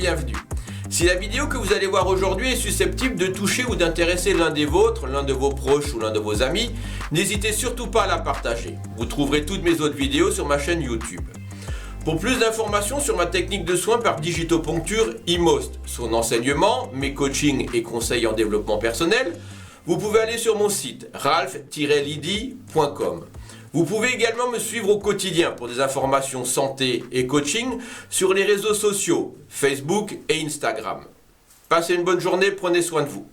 bienvenue. Si la vidéo que vous allez voir aujourd'hui est susceptible de toucher ou d'intéresser l'un des vôtres, l'un de vos proches ou l'un de vos amis, n'hésitez surtout pas à la partager. Vous trouverez toutes mes autres vidéos sur ma chaîne YouTube. Pour plus d'informations sur ma technique de soins par digitoponcture IMOST, son enseignement, mes coachings et conseils en développement personnel, vous pouvez aller sur mon site ralph-lidi.com. Vous pouvez également me suivre au quotidien pour des informations santé et coaching sur les réseaux sociaux, Facebook et Instagram. Passez une bonne journée, prenez soin de vous.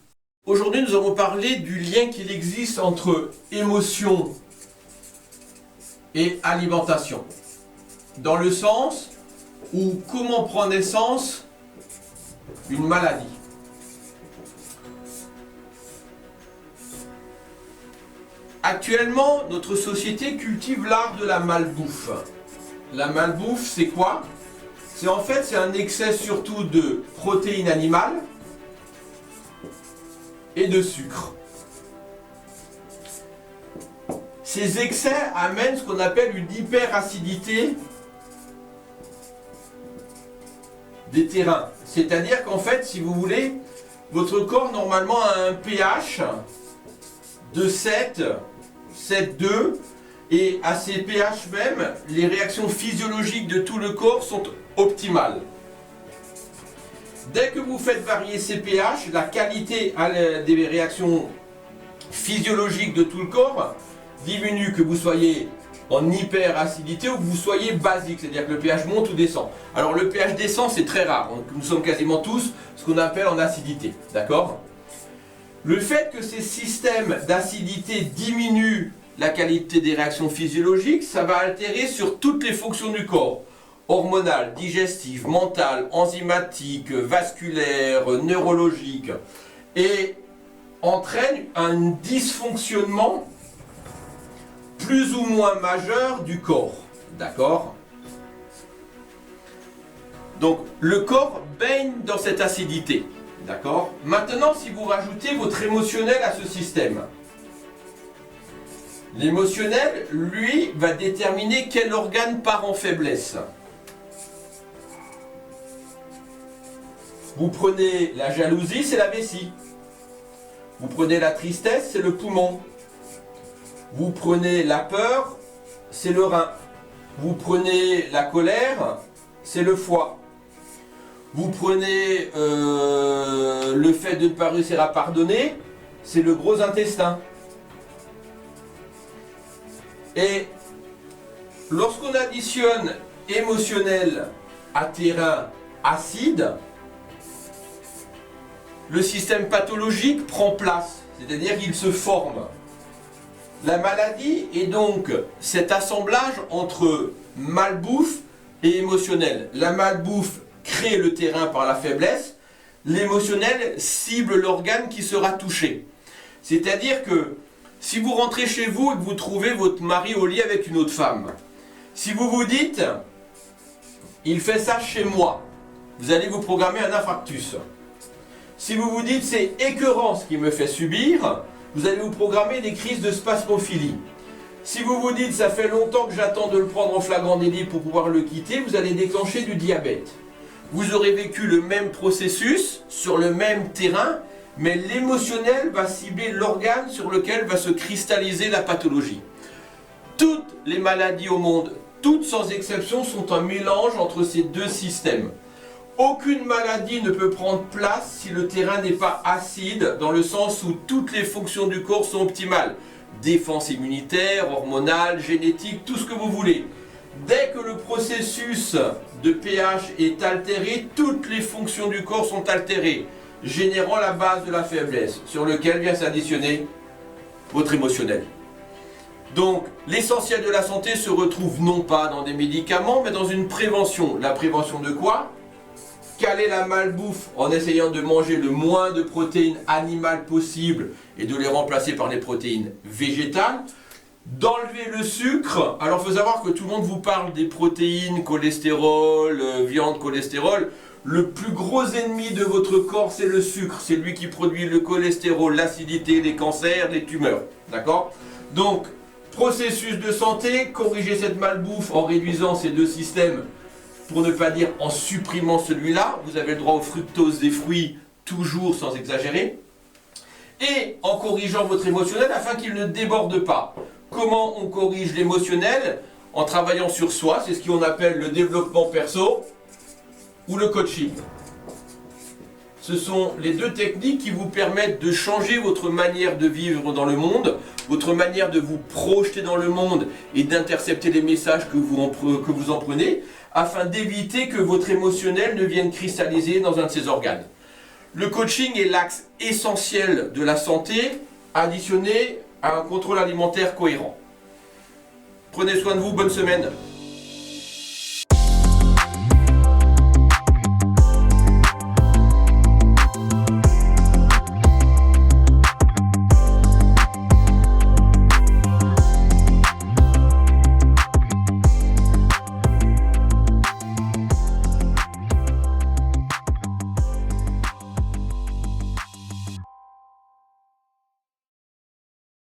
Aujourd'hui, nous allons parler du lien qu'il existe entre émotion et alimentation. Dans le sens où comment prend naissance une maladie. Actuellement, notre société cultive l'art de la malbouffe. La malbouffe, c'est quoi? C'est un excès surtout de protéines animales et de sucre. Ces excès amènent ce qu'on appelle une hyperacidité des terrains. C'est-à-dire qu'en fait, si vous voulez, votre corps normalement a un pH de 7,2 et à ces pH même, les réactions physiologiques de tout le corps sont optimales. Dès que vous faites varier ces pH, la qualité des réactions physiologiques de tout le corps diminue, que vous soyez en hyperacidité ou que vous soyez basique, c'est-à-dire que le pH monte ou descend. Alors le pH descend, c'est très rare, nous sommes quasiment tous ce qu'on appelle en acidité, d'accord ? Le fait que ces systèmes d'acidité diminuent la qualité des réactions physiologiques, ça va altérer sur toutes les fonctions du corps. Hormonales, digestives, mentales, enzymatiques, vasculaires, neurologiques. Et entraîne un dysfonctionnement plus ou moins majeur du corps. D'accord ? Donc le corps baigne dans cette acidité. D'accord? Maintenant, si vous rajoutez votre émotionnel à ce système, l'émotionnel, lui, va déterminer quel organe part en faiblesse. Vous prenez la jalousie, c'est la vessie. Vous prenez la tristesse, c'est le poumon. Vous prenez la peur, c'est le rein. Vous prenez la colère, c'est le foie. Vous prenez le fait de ne pas réussir à pardonner, c'est le gros intestin. Et lorsqu'on additionne émotionnel à terrain acide, le système pathologique prend place, c'est-à-dire qu'il se forme. La maladie est donc cet assemblage entre malbouffe et émotionnel. La malbouffe crée le terrain par la faiblesse, l'émotionnel cible l'organe qui sera touché. C'est-à-dire que si vous rentrez chez vous et que vous trouvez votre mari au lit avec une autre femme, si vous vous dites « il fait ça chez moi », vous allez vous programmer un infarctus. Si vous vous dites « c'est écœurant ce qu'il me fait subir », vous allez vous programmer des crises de spasmophilie. Si vous vous dites « ça fait longtemps que j'attends de le prendre en flagrant délit pour pouvoir le quitter », vous allez déclencher du diabète. Vous aurez vécu le même processus, sur le même terrain, mais l'émotionnel va cibler l'organe sur lequel va se cristalliser la pathologie. Toutes les maladies au monde, toutes sans exception, sont un mélange entre ces deux systèmes. Aucune maladie ne peut prendre place si le terrain n'est pas acide, dans le sens où toutes les fonctions du corps sont optimales. Défense immunitaire, hormonale, génétique, tout ce que vous voulez. Dès que le processus de pH est altéré, toutes les fonctions du corps sont altérées, générant la base de la faiblesse, sur lequel vient s'additionner votre émotionnel. Donc, l'essentiel de la santé se retrouve non pas dans des médicaments, mais dans une prévention. La prévention de quoi? Caler la malbouffe en essayant de manger le moins de protéines animales possible et de les remplacer par des protéines végétales. D'enlever le sucre. Alors il faut savoir que tout le monde vous parle des protéines, cholestérol, viande, cholestérol. Le plus gros ennemi de votre corps, c'est le sucre. C'est lui qui produit le cholestérol, l'acidité, les cancers, les tumeurs. D'accord? Donc, processus de santé, corriger cette malbouffe en réduisant ces deux systèmes pour ne pas dire en supprimant celui-là. Vous avez le droit au fructose des fruits, toujours sans exagérer. Et en corrigeant votre émotionnel afin qu'il ne déborde pas. Comment on corrige l'émotionnel? En travaillant sur soi, c'est ce qu'on appelle le développement perso ou le coaching. Ce sont les deux techniques qui vous permettent de changer votre manière de vivre dans le monde, votre manière de vous projeter dans le monde et d'intercepter les messages que vous en prenez, afin d'éviter que votre émotionnel ne vienne cristalliser dans un de ces organes. Le coaching est l'axe essentiel de la santé, additionné à un contrôle alimentaire cohérent. Prenez soin de vous, bonne semaine.